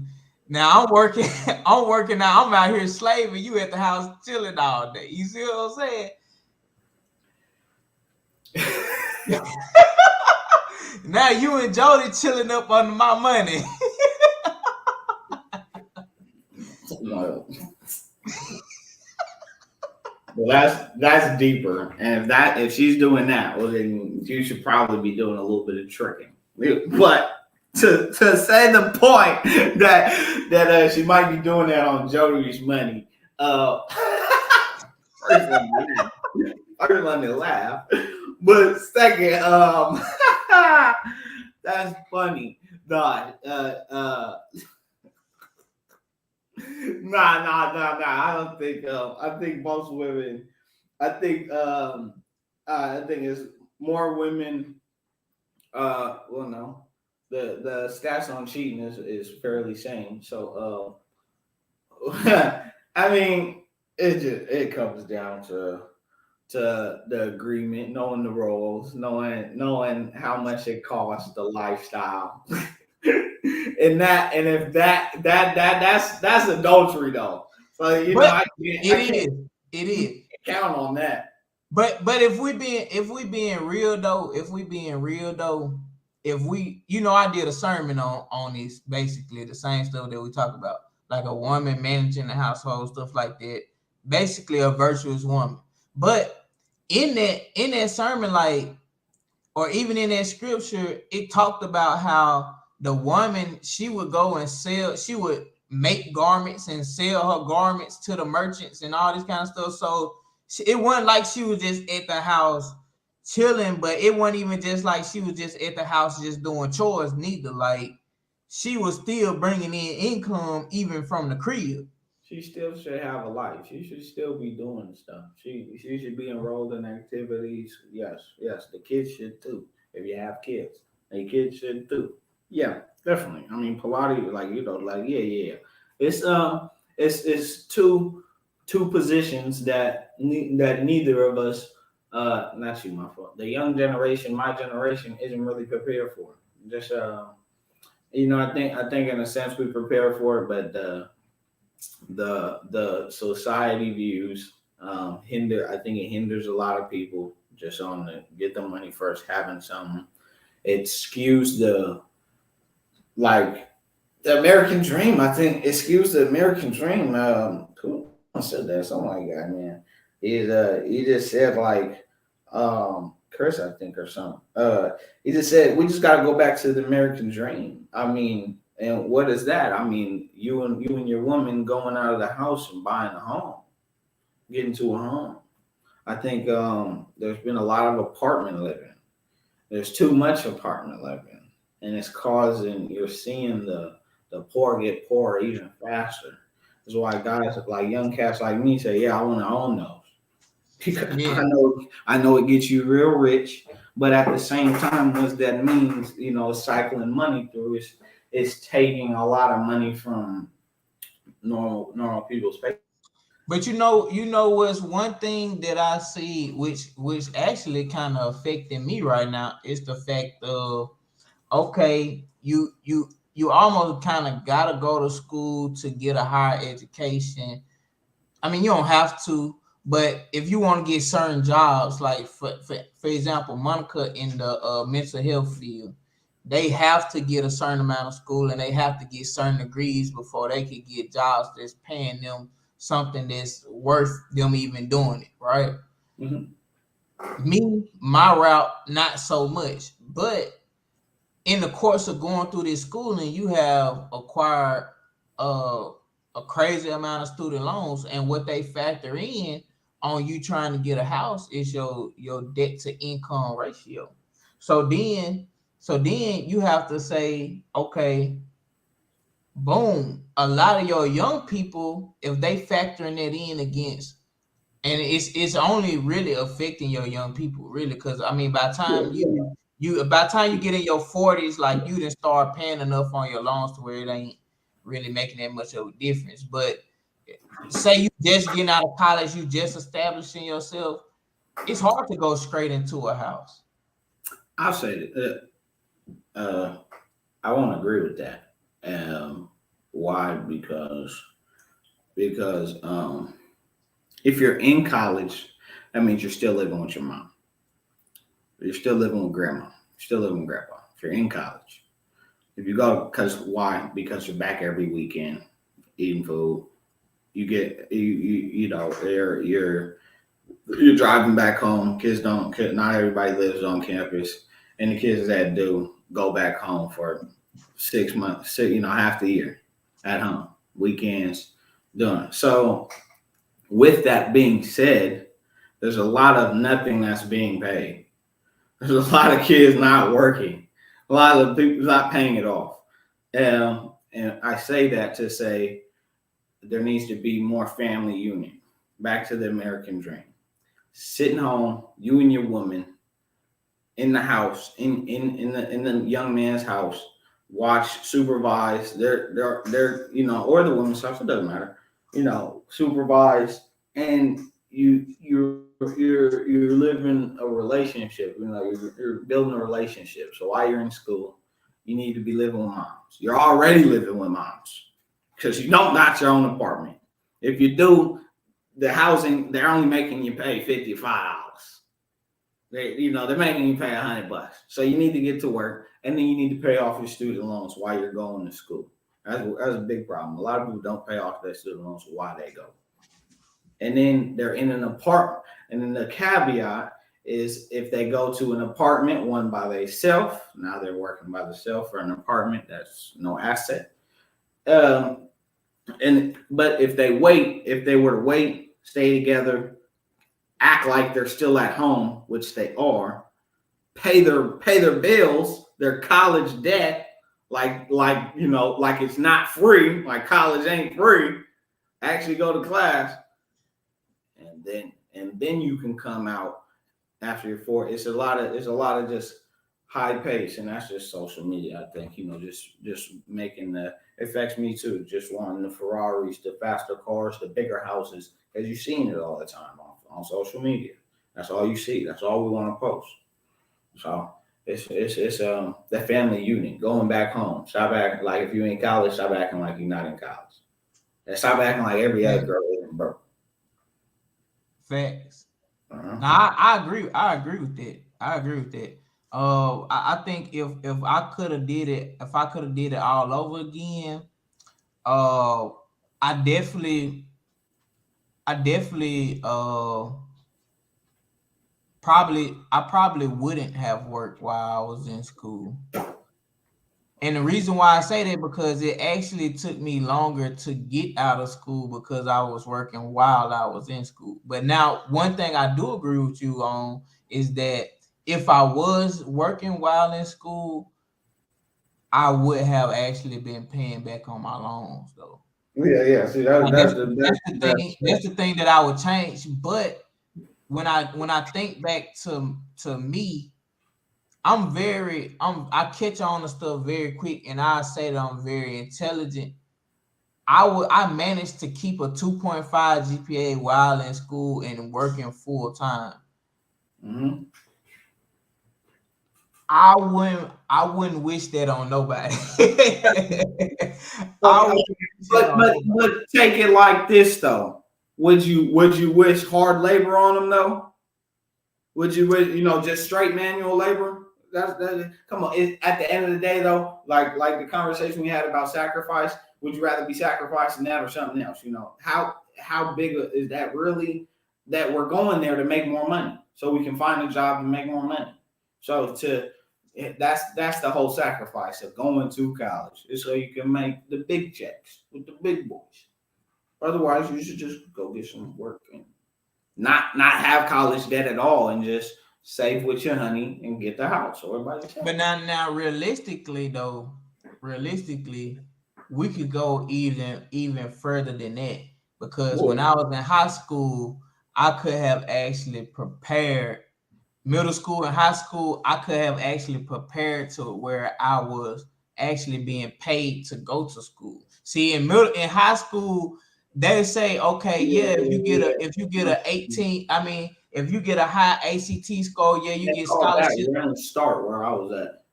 Now I'm working, I'm working out, I'm out here slaving, you at the house chilling all day. You see what I'm saying? Now you and Jody chilling up under my money. Well, that's deeper, and if she's doing that, well, then you should probably be doing a little bit of tricking. But to say the point that she might be doing that on Jody's money, first let me laugh, but second, that's funny. Nah, nah. I don't think. I think most women. I think. I think it's more women. Well, no, the stats on cheating is fairly same. So, I mean, it comes down to the agreement, knowing the roles, knowing how much it costs, the lifestyle. And if that's adultery though. So it is count on that. But if we being real though, if we I did a sermon on this, basically the same stuff that we talk about, like a woman managing the household, stuff like that. Basically a virtuous woman. But in that sermon, like, or even in that scripture, it talked about how the woman, she would go and sell, she would make garments and sell her garments to the merchants and all this kind of stuff. So it wasn't like she was just at the house chilling, but it wasn't even just like she was just at the house just doing chores neither. Like she was still bringing in income even from the crib. She still should have a life. She should still be doing stuff. She should be enrolled in activities. Yes, the kids should too. If you have kids, the kids should too. Yeah, definitely. I mean, Pilates, yeah. It's two positions that neither of us, not you, my fault. The young generation, my generation, isn't really prepared for. Just I think in a sense we prepare for it, but the society views hinder. I think it hinders a lot of people just on the get the money first, having something. It skews the American dream. I think it skews the American dream. Who said that? Somebody got, man. He just said Chris, I think, or something. He just said we just got to go back to the American dream. I mean, And what is that? I mean, you and your woman going out of the house and buying a home, getting to a home. I think there's been a lot of apartment living. There's too much apartment living, and it's causing you're seeing the poor get poorer even faster. That's why guys like young cats like me say, "Yeah, I want to own those." Because Yeah. I know it gets you real rich, but at the same time, what that means, cycling money through is taking a lot of money from normal people's pay. But what's one thing that I see, which actually kind of affecting me right now, is the fact of, okay, you almost kind of gotta go to school to get a higher education. I mean, you don't have to, but if you want to get certain jobs, like for example, Monica in the mental health field, they have to get a certain amount of school and they have to get certain degrees before they can get jobs that's paying them something that's worth them even doing it, right? Mm-hmm. Me, my route, not so much, but in the course of going through this schooling, you have acquired uh, a crazy amount of student loans, and what they factor in on you trying to get a house is your debt to income ratio. So then, you have to say, okay, boom, a lot of your young people, if they factoring that in against, and it's only really affecting your young people, really, because I mean, by the time you get in your 40s, like you didn't start paying enough on your loans to where it ain't really making that much of a difference. But say you just getting out of college, you just establishing yourself, it's hard to go straight into a house. I'll say that. I won't agree with that. Why? Because if you're in college, that means you're still living with your mom. You're still living with grandma. You're still living with grandpa. If you're in college, if you go, because why? Because you're back every weekend eating food. You get you're driving back home. Kids don't. Not everybody lives on campus, and the kids that do go back home for 6 months, half the year at home, weekends done. So, with that being said, there's a lot of nothing that's being paid. There's a lot of kids not working. A lot of people not paying it off. And I say that to say there needs to be more family union. Back to the American dream. Sitting home, you and your woman in the house, in the young man's house, watch, supervise their or the woman's house, it doesn't matter, supervise, and you're living a relationship, you're building a relationship. So while you're in school, you need to be living with moms. You're already living with moms because you don't got your own apartment. If you do, the housing, they're only making you pay $55. They're making you pay $100. So you need to get to work, and then you need to pay off your student loans while you're going to school. That's a big problem. A lot of people don't pay off their student loans while they go. And then they're in an apartment. And then the caveat is if they go to an apartment one by themselves, now they're working by themselves for an apartment, that's no asset. But if they were to wait, stay together, act like they're still at home, which they are, pay their bills, their college debt, like it's not free, like college ain't free. Actually go to class, and then you can come out after you're 4. It's a lot of just high pace, and that's just social media. I think just making the affects me too. Just wanting the Ferraris, the faster cars, the bigger houses, because you're seeing it all the time on social media. That's all you see. That's all we want to post. So it's the family unit, going back home. Stop acting like if you in college, stop acting like you're not in college. And stop acting like every other girl isn't broke. Facts. Uh-huh. Now, I agree. I agree with that. I agree with that. I think if I could have did it, if I could have did it all over again, uh, I definitely, I probably wouldn't have worked while I was in school. And the reason why I say that because it actually took me longer to get out of school because I was working while I was in school. But now one thing I do agree with you on is that if I was working while in school, I would have actually been paying back on my loans though. Yeah. See, Like that's the thing. that's That's the thing that I would change. But when I think back to me, I catch on to stuff very quick, and I say that I'm very intelligent. I managed to keep a 2.5 GPA while in school and working full time. Mm-hmm. I wouldn't wish that on nobody. I Okay, wouldn't wish that on nobody. but take it like this though. Would you wish hard labor on them though? Would you wish just straight manual labor? Come on. At the end of the day though, like the conversation we had about sacrifice, would you rather be sacrificing that or something else? How big is that really? That we're going there to make more money, so we can find a job and make more money. So that's the whole sacrifice of going to college, is so you can make the big checks with the big boys. Otherwise, you should just go get some work and not have college debt at all, and just save with your honey and get the house or everybody. But now realistically though, we could go even further than that because when I was in high school, I could have actually prepared middle school and high school. I could have actually prepared to where I was actually being paid to go to school. See, in high school, they say, okay, yeah, if you get a 18, I mean, if you get a high ACT score, yeah, you get scholarship. That running start where I was at.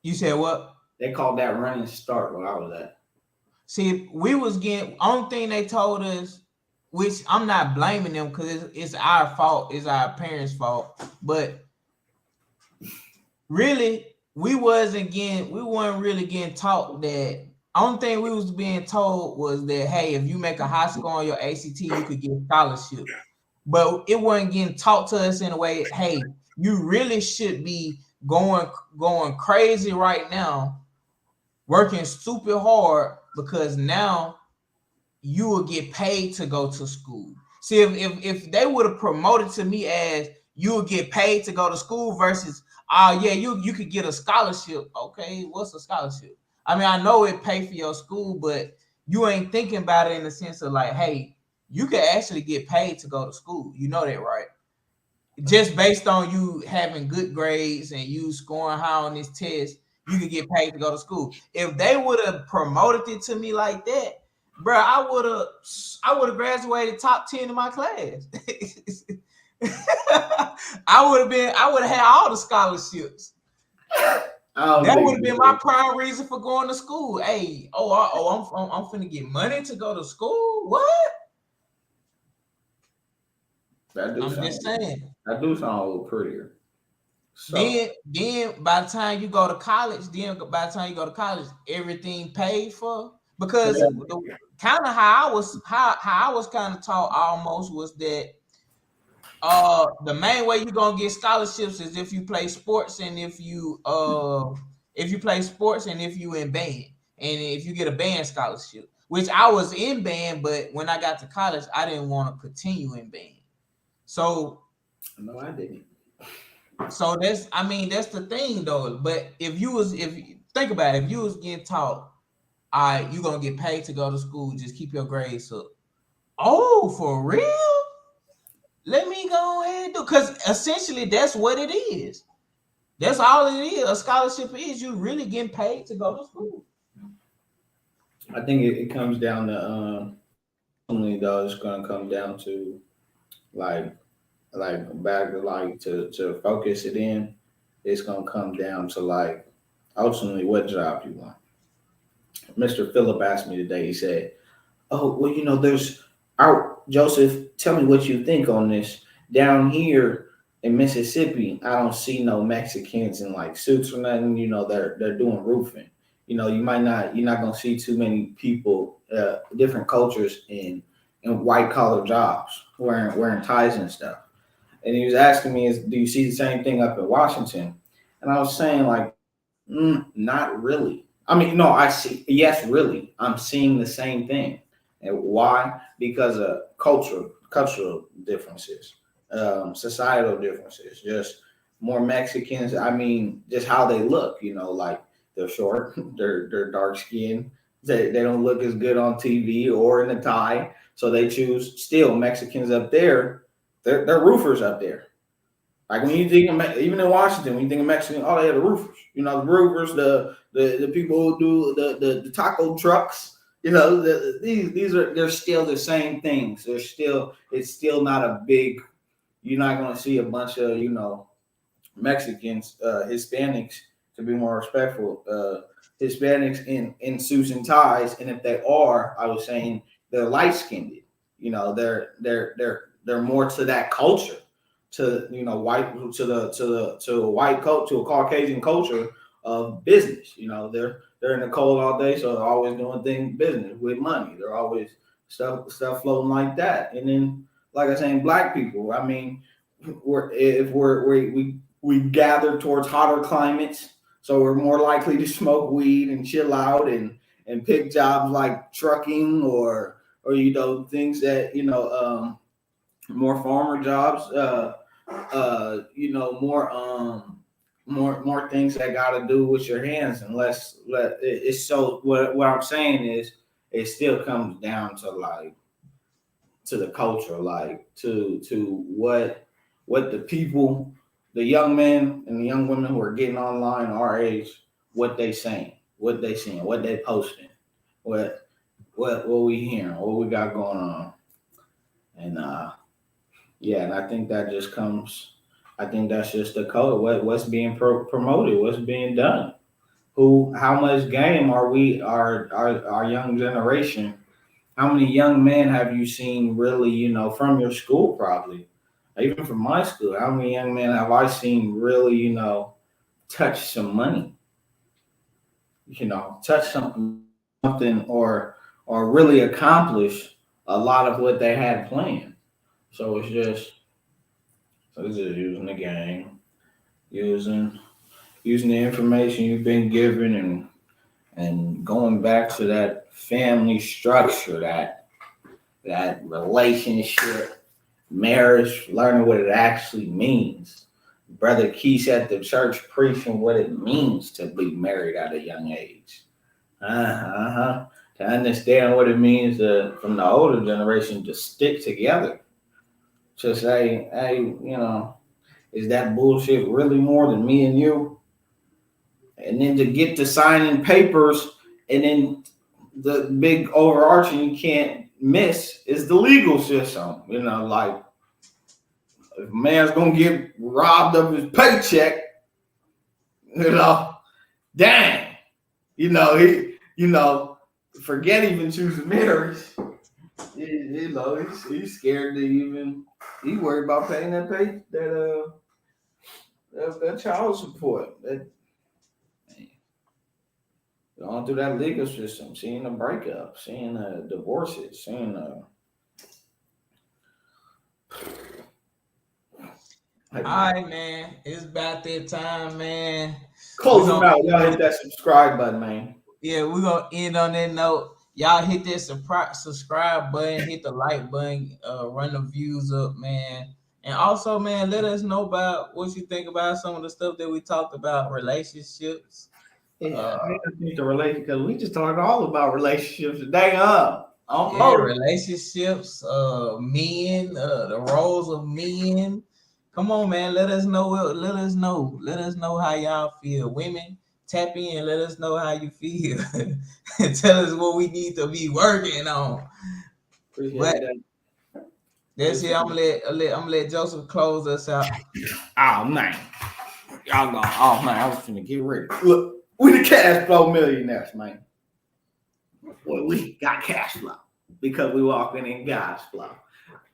You said what? They called that running start where I was at. See, we was getting only thing they told us, which I'm not blaming them because it's our fault, it's our parents' fault. But really, we weren't really getting taught that. Only thing we was being told was that, hey, if you make a high score on your ACT, you could get scholarship. But it wasn't getting taught to us in a way, hey, you really should be going crazy right now, working stupid hard, because now you will get paid to go to school. See, if they would have promoted to me as you will get paid to go to school versus, yeah, you could get a scholarship. Okay, what's a scholarship? I mean, I know it pay for your school, but you ain't thinking about it in the sense of like, hey, you could actually get paid to go to school. You know that, right? Just based on you having good grades and you scoring high on this test, you could get paid to go to school. If they would have promoted it to me like that, bro, I would have graduated top 10 in my class. I would have had all the scholarships. That would have been my prime reason for going to school. Hey, I'm finna get money to go to school. What? I'm just saying. That do sound a little prettier. So, then by the time you go to college, everything paid for. Because kind of how I was kind of taught almost was that the main way you're gonna get scholarships is if you play sports and if you in band, and if you get a band scholarship, which I was in band, but when I got to college, I didn't want to continue in band. So no, I didn't. So that's the thing though. But if you think about it, if you was getting taught, all right, you're gonna get paid to go to school, just keep your grades up. Oh, for real? Let me go ahead and do, because essentially that's what it is. That's all it is. A scholarship is you really getting paid to go to school. I think it comes down to only though it's gonna come down to like back to to focus it in. It's gonna come down to like ultimately what job you want. Mr. Phillip asked me today. He said, "Oh, well, there's Joseph. Tell me what you think on this. Down here in Mississippi, I don't see no Mexicans in like suits or nothing. They're doing roofing. You're not gonna see too many people, different cultures in white collar jobs, wearing ties and stuff." And he was asking me, do you see the same thing up in Washington? And I was saying, like, Not really. I mean, no, I see. Yes, really. I'm seeing the same thing. And why? Because of cultural differences, societal differences, just more Mexicans. I mean, just how they look, like they're short, they're dark skinned, they don't look as good on TV or in the tie. So they choose still Mexicans up there, they're roofers up there. Like when you think of even in Washington, when you think of Mexican, oh, they are the roofers. The roofers, the people who do the taco trucks. These are they're still the same things. It's still not a big. You're not going to see a bunch of Mexicans, Hispanics, to be more respectful, Hispanics in suits and ties. And if they are, I was saying they're light skinned. They're more to that culture, to white to a white coat to a Caucasian culture of business. They're in the cold all day, so they're always doing things business with money. They're always stuff floating like that. And then, like I saying, black people. I mean, we gather towards hotter climates, so we're more likely to smoke weed and chill out and pick jobs like trucking or things that more farmer jobs, more things that got to do with your hands, and less. It's so what I'm saying is it still comes down to to the culture, to what the people, the young men and the young women who are getting online our age, what they saying, what they seeing, what they posting, what we hearing, what we got going on, and and I think that just comes. I think that's just the code. What's being promoted, what's being done. How much game are we? Our young generation. How many young men have you seen really? From your school, probably, even from my school. How many young men have I seen really? Touch some money. Touch something, or really accomplish a lot of what they had planned. So it's just using the game, using the information you've been given, and going back to that family structure, that relationship, marriage, learning what it actually means. Brother Keith at the church preaching what it means to be married at a young age. To understand what it means from the older generation to stick together. To say, hey, is that bullshit really more than me and you? And then to get to signing papers, and then the big overarching you can't miss is the legal system. Like if a man's gonna get robbed of his paycheck, dang, forget even choosing marriage. He's scared to even. He's worried about paying that child support. Going through that legal system, seeing the breakup, seeing the divorces, seeing All right, man. It's about that time, man. Close them out. Y'all hit that subscribe button, man. Yeah, we're gonna end on that note. Y'all hit that subscribe button, hit the like button, run the views up, man. And also, man, let us know about what you think about some of the stuff that we talked about, relationships. Yeah, I think the relationship, because we just talked all about relationships today, relationships, men, the roles of men. Come on, man. Let us know. Let us know how y'all feel. Women, tap in. Let us know how you feel. Tell us what we need to be working on. Appreciate that. That's it. I'm gonna let Joseph close us out. Oh man, y'all going. Oh man, I was finna get ready. Look. We the Cashflow Millionaires, man. Well, we got cash flow because we walking in God's flow.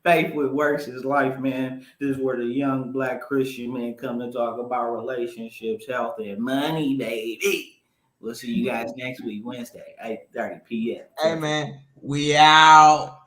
Faith with works is life, man. This is where the young Black Christian men come to talk about relationships, health, and money, baby. We'll see you guys next week, Wednesday, 8:30 p.m. Hey, man, we out.